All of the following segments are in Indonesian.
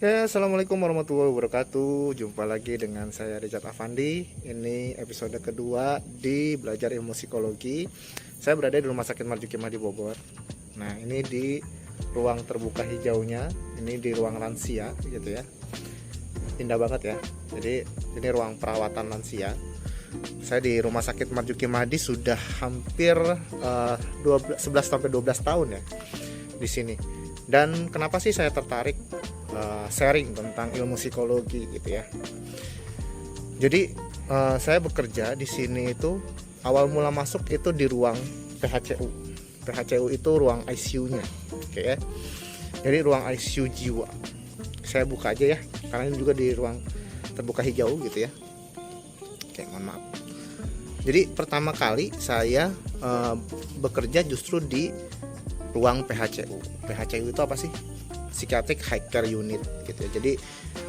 Ya, assalamualaikum warahmatullahi wabarakatuh. Jumpa lagi dengan saya Rizat Afandi. Ini episode kedua di Belajar Ilmu Psikologi. Saya berada di Rumah Sakit Marzuki Mahdi Bogor. Nah, ini di ruang terbuka hijaunya. Ini di ruang lansia, gitu ya. Indah banget ya. Jadi ini ruang perawatan lansia. Saya di Rumah Sakit Marzuki Mahdi sudah hampir 11 sampai 12 tahun ya di sini. Dan kenapa sih saya tertarik sharing tentang ilmu psikologi gitu ya. Jadi saya bekerja di sini itu awal mula masuk itu di ruang PHCU. PHCU itu ruang ICU-nya. Oke ya. Jadi ruang ICU jiwa. Saya buka aja ya, karena ini juga di ruang terbuka hijau gitu ya. Oke, mohon maaf. Jadi pertama kali saya bekerja justru di ruang PHCU. PHCU itu apa sih? Psychiatric High Care Unit gitu ya. Jadi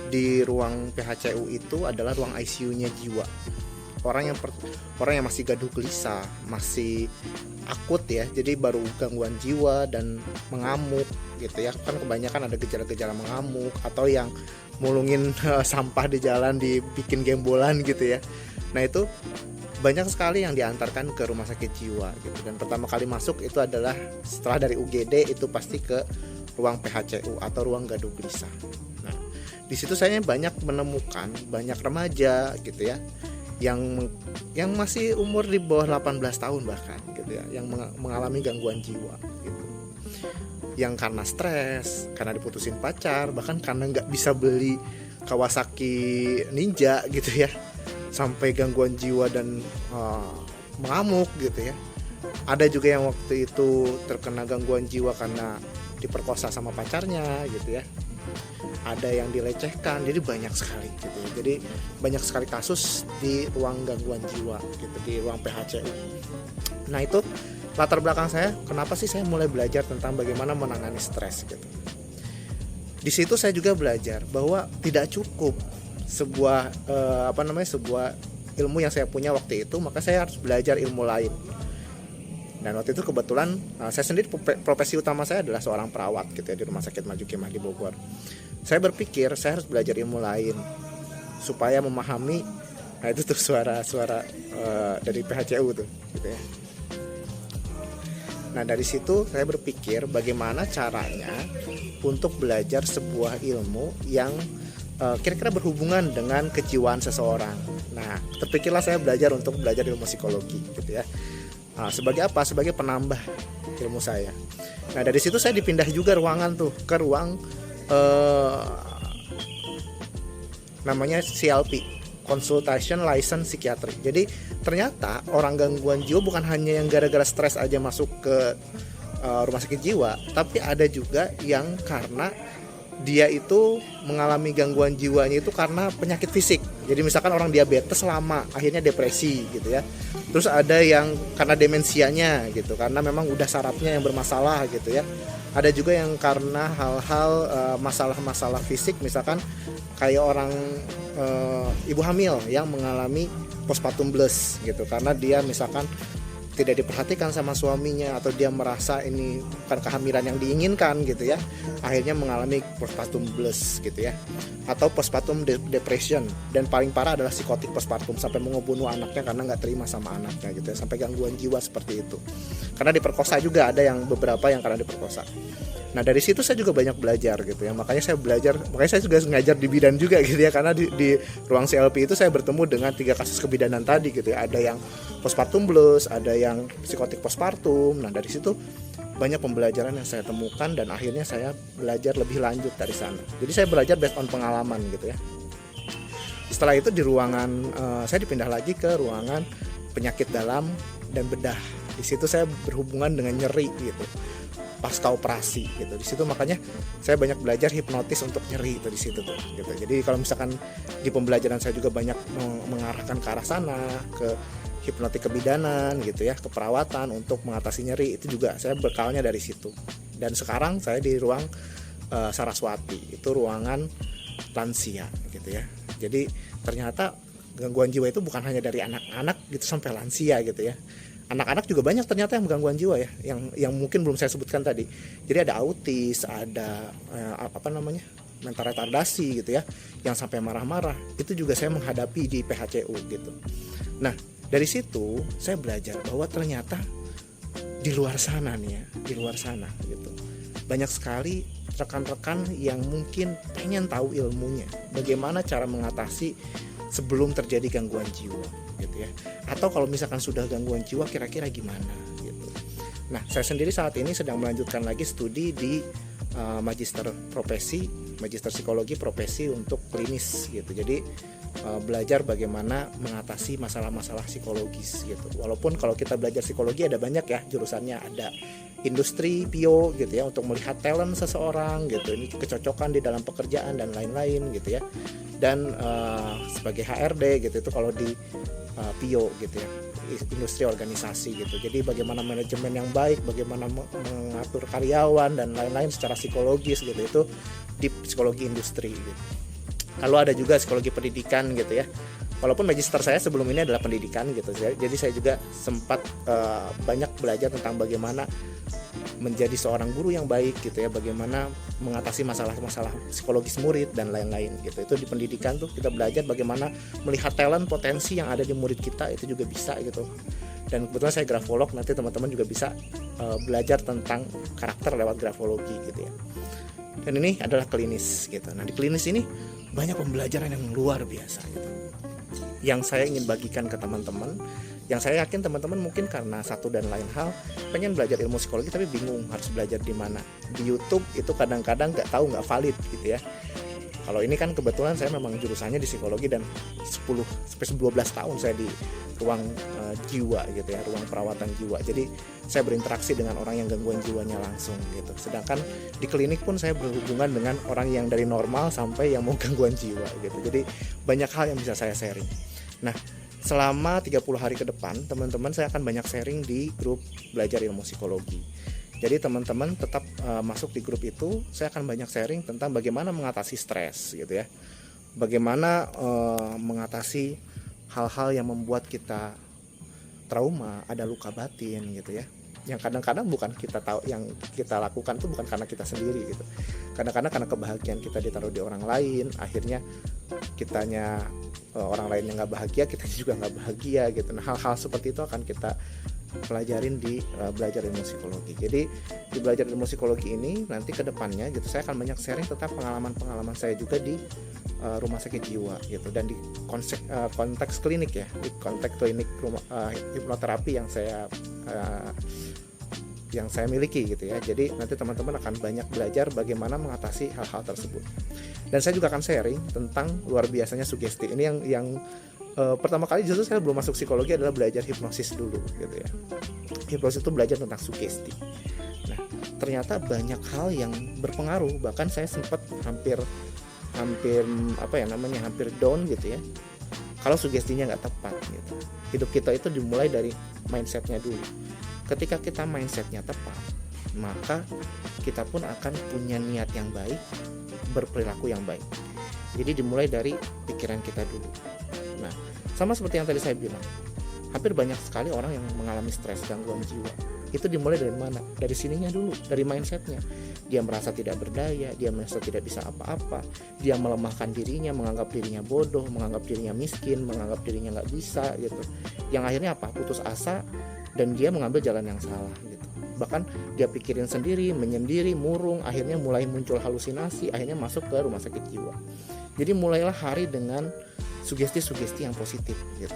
di ruang PHCU itu adalah ruang ICU-nya jiwa. Orang yang masih gaduh gelisah, masih akut ya. Jadi baru gangguan jiwa dan mengamuk gitu ya. Kan kebanyakan ada gejala-gejala mengamuk atau yang mulungin sampah di jalan dibikin gembolan gitu ya. Nah, itu banyak sekali yang diantarkan ke rumah sakit jiwa gitu. Dan pertama kali masuk itu adalah setelah dari UGD itu pasti ke ruang PHCU atau ruang gaduh gelisah. Nah, di situ saya banyak menemukan banyak remaja gitu ya yang masih umur di bawah 18 tahun bahkan gitu ya, yang mengalami gangguan jiwa gitu. Yang karena stres, karena diputusin pacar, bahkan karena nggak bisa beli Kawasaki Ninja gitu ya, sampai gangguan jiwa dan mengamuk gitu ya. Ada juga yang waktu itu terkena gangguan jiwa karena diperkosa sama pacarnya gitu ya. Ada yang dilecehkan, jadi banyak sekali gitu ya. Jadi banyak sekali kasus di ruang gangguan jiwa gitu, di ruang PHCU. Nah, itu latar belakang saya, kenapa sih saya mulai belajar tentang bagaimana menangani stres gitu. Di situ saya juga belajar bahwa tidak cukup sebuah sebuah ilmu yang saya punya waktu itu, maka saya harus belajar ilmu lain. Dan waktu itu kebetulan saya sendiri profesi utama saya adalah seorang perawat gitu ya di Rumah Sakit Marzuki Mahdi Bogor. Saya berpikir saya harus belajar ilmu lain supaya memahami. Nah, itu tuh suara dari PHCU tuh gitu ya. Nah, dari situ saya berpikir bagaimana caranya untuk belajar sebuah ilmu yang kira-kira berhubungan dengan kejiwaan seseorang. Nah, terpikirlah saya belajar ilmu psikologi gitu ya. Nah, sebagai apa? Sebagai penambah ilmu saya. Nah, dari situ saya dipindah juga ruangan tuh ke ruang namanya CLP, Consultation License Psychiatry. Jadi ternyata orang gangguan jiwa bukan hanya yang gara-gara stres aja masuk ke rumah sakit jiwa, tapi ada juga yang karena dia itu mengalami gangguan jiwanya itu karena penyakit fisik. Jadi misalkan orang diabetes lama akhirnya depresi gitu ya. Terus ada yang karena demensianya gitu, karena memang udah sarafnya yang bermasalah gitu ya. Ada juga yang karena hal-hal masalah-masalah fisik, misalkan kayak orang ibu hamil yang mengalami postpartum blues gitu, karena dia misalkan tidak diperhatikan sama suaminya atau dia merasa ini bukan kehamilan yang diinginkan gitu ya, akhirnya mengalami postpartum blues gitu ya, atau postpartum depression, dan paling parah adalah psikotik postpartum sampai mau ngebunuh anaknya karena nggak terima sama anaknya gitu ya, sampai gangguan jiwa seperti itu karena diperkosa juga, ada yang beberapa yang karena diperkosa. Nah, dari situ saya juga banyak belajar gitu ya, makanya saya juga ngajar di bidan juga gitu ya, karena di ruang CLP itu saya bertemu dengan 3 kasus kebidanan tadi gitu ya, ada yang postpartum blues, ada yang psikotik postpartum. Nah, dari situ banyak pembelajaran yang saya temukan dan akhirnya saya belajar lebih lanjut dari sana. Jadi saya belajar based on pengalaman gitu ya. Setelah itu di ruangan saya dipindah lagi ke ruangan penyakit dalam dan bedah. Di situ saya berhubungan dengan nyeri gitu, pasca operasi gitu. Di situ makanya saya banyak belajar hipnotis untuk nyeri itu di situ tuh gitu. Jadi kalau misalkan di pembelajaran saya juga banyak mengarahkan ke arah sana, ke hipnotik kebidanan gitu ya, keperawatan untuk mengatasi nyeri, itu juga saya bekalnya dari situ. Dan sekarang saya di ruang Saraswati, itu ruangan lansia gitu ya. Jadi ternyata gangguan jiwa itu bukan hanya dari anak-anak gitu sampai lansia gitu ya. Anak-anak juga banyak ternyata yang gangguan jiwa ya, yang mungkin belum saya sebutkan tadi. Jadi ada autis, ada mental retardasi gitu ya, yang sampai marah-marah, itu juga saya menghadapi di PHCU gitu. Nah dari situ saya belajar bahwa ternyata di luar sana nih ya, di luar sana gitu, banyak sekali rekan-rekan yang mungkin pengen tahu ilmunya, bagaimana cara mengatasi sebelum terjadi gangguan jiwa gitu ya, atau kalau misalkan sudah gangguan jiwa kira-kira gimana gitu. Nah saya sendiri saat ini sedang melanjutkan lagi studi di magister psikologi profesi untuk klinis gitu. Jadi belajar bagaimana mengatasi masalah-masalah psikologis gitu. Walaupun kalau kita belajar psikologi ada banyak ya jurusannya, ada industri PIO gitu ya untuk melihat talent seseorang gitu, ini kecocokan di dalam pekerjaan dan lain-lain gitu ya. Dan sebagai HRD gitu itu kalau di PIO gitu ya, industri organisasi gitu. Jadi bagaimana manajemen yang baik, bagaimana mengatur karyawan dan lain-lain secara psikologis gitu, itu di psikologi industri gitu. Lalu ada juga psikologi pendidikan gitu ya. Walaupun magister saya sebelum ini adalah pendidikan gitu, jadi saya juga sempat banyak belajar tentang bagaimana menjadi seorang guru yang baik gitu ya, bagaimana mengatasi masalah-masalah psikologis murid dan lain-lain gitu. Itu di pendidikan tuh kita belajar bagaimana melihat talent potensi yang ada di murid kita, itu juga bisa gitu. Dan kebetulan saya grafolog, nanti teman-teman juga bisa belajar tentang karakter lewat grafologi gitu ya. Dan ini adalah klinis gitu. Nah di klinis ini banyak pembelajaran yang luar biasa gitu, yang saya ingin bagikan ke teman-teman, yang saya yakin teman-teman mungkin karena satu dan lain hal pengen belajar ilmu psikologi tapi bingung harus belajar di mana. Di YouTube itu kadang-kadang nggak tahu, nggak valid gitu ya. Kalau ini kan kebetulan saya memang jurusannya di psikologi dan 10 sampai 12 tahun saya di ruang jiwa gitu ya, ruang perawatan jiwa. Jadi saya berinteraksi dengan orang yang gangguan jiwanya langsung gitu. Sedangkan di klinik pun saya berhubungan dengan orang yang dari normal sampai yang mau gangguan jiwa gitu. Jadi banyak hal yang bisa saya sharing. Nah, selama 30 hari ke depan, teman-teman saya akan banyak sharing di grup belajar ilmu psikologi. Jadi teman-teman tetap masuk di grup itu, saya akan banyak sharing tentang bagaimana mengatasi stres gitu ya. Bagaimana mengatasi hal-hal yang membuat kita trauma, ada luka batin gitu ya. Yang kadang-kadang bukan kita tahu, yang kita lakukan itu bukan karena kita sendiri gitu. Kadang-kadang karena kebahagiaan kita ditaruh di orang lain, akhirnya kitanya orang lain yang nggak bahagia, kita juga nggak bahagia gitu. Nah hal-hal seperti itu akan kita pelajarin di belajar ilmu psikologi. Jadi di belajar ilmu psikologi ini nanti ke depannya gitu saya akan banyak sharing tentang pengalaman-pengalaman saya juga di rumah sakit jiwa gitu, dan di konteks klinik ya, di konteks klinik hipnoterapi yang saya miliki gitu ya. Jadi nanti teman-teman akan banyak belajar bagaimana mengatasi hal-hal tersebut. Dan saya juga akan sharing tentang luar biasanya sugesti. Ini yang pertama kali justru saya belum masuk psikologi adalah belajar hipnosis dulu gitu ya. Hipnosis itu belajar tentang sugesti. Nah, ternyata banyak hal yang berpengaruh. Bahkan saya sempat hampir down gitu ya, kalau sugestinya nggak tepat gitu. Hidup kita itu dimulai dari mindsetnya dulu. Ketika kita mindsetnya tepat, maka kita pun akan punya niat yang baik, berperilaku yang baik. Jadi dimulai dari pikiran kita dulu. Nah, sama seperti yang tadi saya bilang, hampir banyak sekali orang yang mengalami stres, gangguan jiwa. Itu dimulai dari mana? Dari sininya dulu, dari mindsetnya. Dia merasa tidak berdaya, dia merasa tidak bisa apa-apa, dia melemahkan dirinya, menganggap dirinya bodoh, menganggap dirinya miskin, menganggap dirinya nggak bisa gitu. Yang akhirnya apa? Putus asa dan dia mengambil jalan yang salah gitu. Bahkan dia pikirin sendiri, menyendiri, murung, akhirnya mulai muncul halusinasi, akhirnya masuk ke rumah sakit jiwa. Jadi mulailah hari dengan sugesti-sugesti yang positif gitu.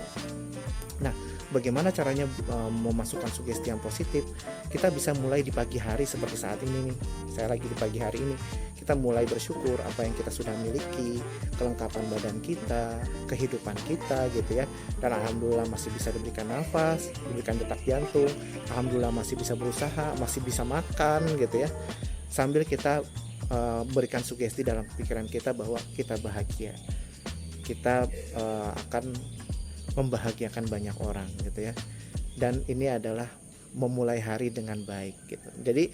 Nah, bagaimana caranya memasukkan sugesti yang positif? Kita bisa mulai di pagi hari seperti saat ini nih. Saya lagi di pagi hari ini. Kita mulai bersyukur apa yang kita sudah miliki, kelengkapan badan kita, kehidupan kita gitu ya. Dan alhamdulillah masih bisa diberikan nafas, diberikan detak jantung. Alhamdulillah masih bisa berusaha, masih bisa makan gitu ya. Sambil kita berikan sugesti dalam pikiran kita bahwa kita bahagia. Kita akan membahagiakan banyak orang gitu ya. Dan ini adalah memulai hari dengan baik gitu. Jadi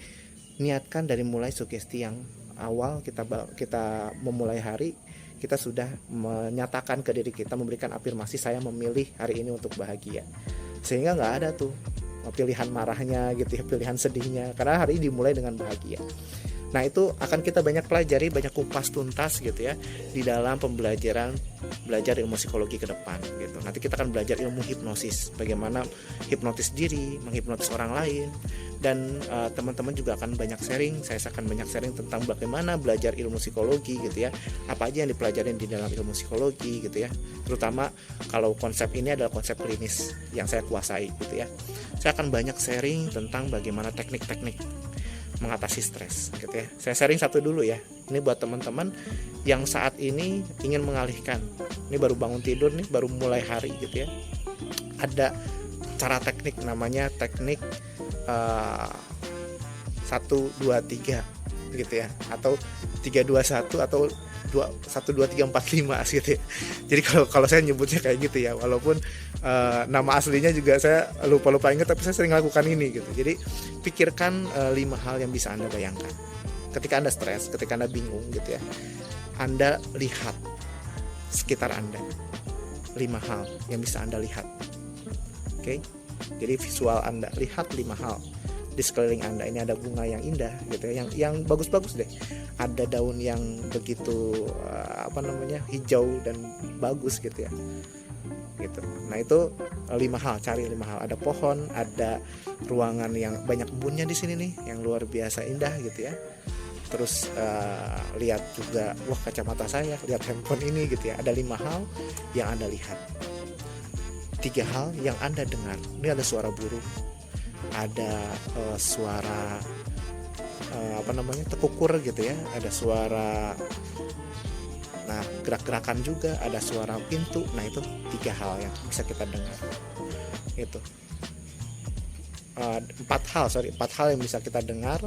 niatkan dari mulai sugesti yang awal kita memulai hari, kita sudah menyatakan ke diri kita, memberikan afirmasi saya memilih hari ini untuk bahagia. Sehingga nggak ada tuh pilihan marahnya gitu ya, pilihan sedihnya, karena hari ini dimulai dengan bahagia. Nah itu akan kita banyak pelajari, banyak kupas tuntas gitu ya di dalam belajar ilmu psikologi ke depan gitu. Nanti kita akan belajar ilmu hipnosis, bagaimana hipnotis diri, menghipnotis orang lain, dan teman-teman juga akan banyak sharing. Saya akan banyak sharing tentang bagaimana belajar ilmu psikologi gitu ya, apa aja yang dipelajarin di dalam ilmu psikologi gitu ya, terutama kalau konsep ini adalah konsep klinis yang saya kuasai gitu ya. Saya akan banyak sharing tentang bagaimana teknik-teknik mengatasi stres gitu ya. Saya sharing satu dulu ya, ini buat teman-teman yang saat ini ingin mengalihkan, ini baru bangun tidur nih, baru mulai hari gitu ya. Ada cara teknik, namanya teknik 1-2-3 gitu ya, atau 3-2-1 atau 1-2-3-4-5 gitu ya. Jadi kalau saya nyebutnya kayak gitu ya, walaupun nama aslinya juga saya lupa ingat, tapi saya sering lakukan ini gitu. Jadi pikirkan 5 hal yang bisa Anda bayangkan ketika Anda stres, ketika Anda bingung gitu ya. Anda lihat sekitar Anda 5 hal yang bisa Anda lihat. Oke? Jadi visual Anda, lihat 5 hal di sekeliling Anda. Ini ada bunga yang indah gitu ya, yang bagus-bagus deh. Ada daun yang begitu hijau dan bagus gitu ya. Gitu. Nah itu 5 hal, cari 5 hal. Ada pohon, ada ruangan yang banyak kebunnya di sini nih, yang luar biasa indah gitu ya. Terus lihat juga, wah kacamata saya, lihat handphone ini gitu ya. Ada 5 hal yang Anda lihat. 3 hal yang Anda dengar. Ini ada suara burung, ada suara tekukur gitu ya, ada suara gerak-gerakan juga, ada suara pintu. Nah itu 3 hal yang bisa kita dengar. Itu 4 hal yang bisa kita dengar,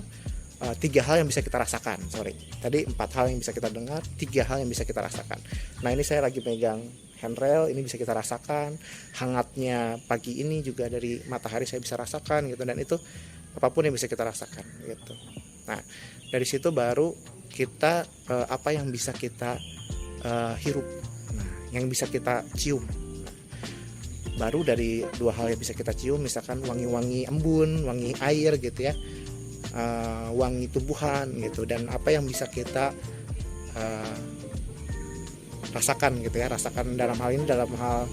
3 hal yang bisa kita rasakan. Tadi 4 hal yang bisa kita dengar, 3 hal yang bisa kita rasakan. Nah ini saya lagi pegang handrail, ini bisa kita rasakan. Hangatnya pagi ini juga dari matahari saya bisa rasakan gitu, dan itu apapun yang bisa kita rasakan gitu. Nah dari situ baru kita apa yang bisa kita hirup, yang bisa kita cium. Baru dari 2 hal yang bisa kita cium, misalkan wangi-wangi embun, wangi air gitu ya, wangi tumbuhan gitu, dan apa yang bisa kita rasakan gitu ya, rasakan dalam hal ini dalam hal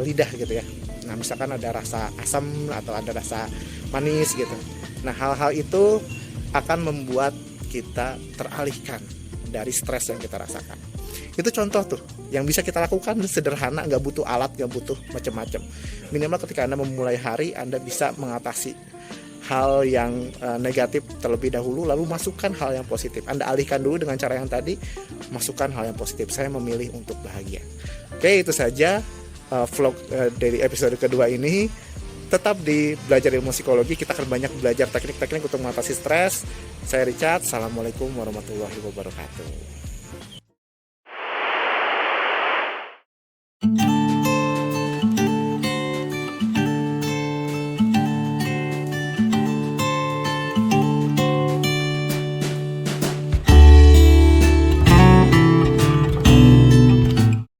lidah gitu ya. Nah misalkan ada rasa asam atau ada rasa manis gitu. Nah hal-hal itu akan membuat kita teralihkan dari stres yang kita rasakan. Itu contoh tuh yang bisa kita lakukan, sederhana, nggak butuh alat, nggak butuh macam-macam. Minimal ketika Anda memulai hari, Anda bisa mengatasi hal yang negatif terlebih dahulu, lalu masukkan hal yang positif. Anda alihkan dulu dengan cara yang tadi, masukkan hal yang positif. Saya memilih untuk bahagia. Oke, itu saja vlog dari episode kedua ini. Tetap di Belajar Ilmu Psikologi, kita akan banyak belajar teknik-teknik untuk mengatasi stres. Saya Richard, Assalamualaikum warahmatullahi wabarakatuh.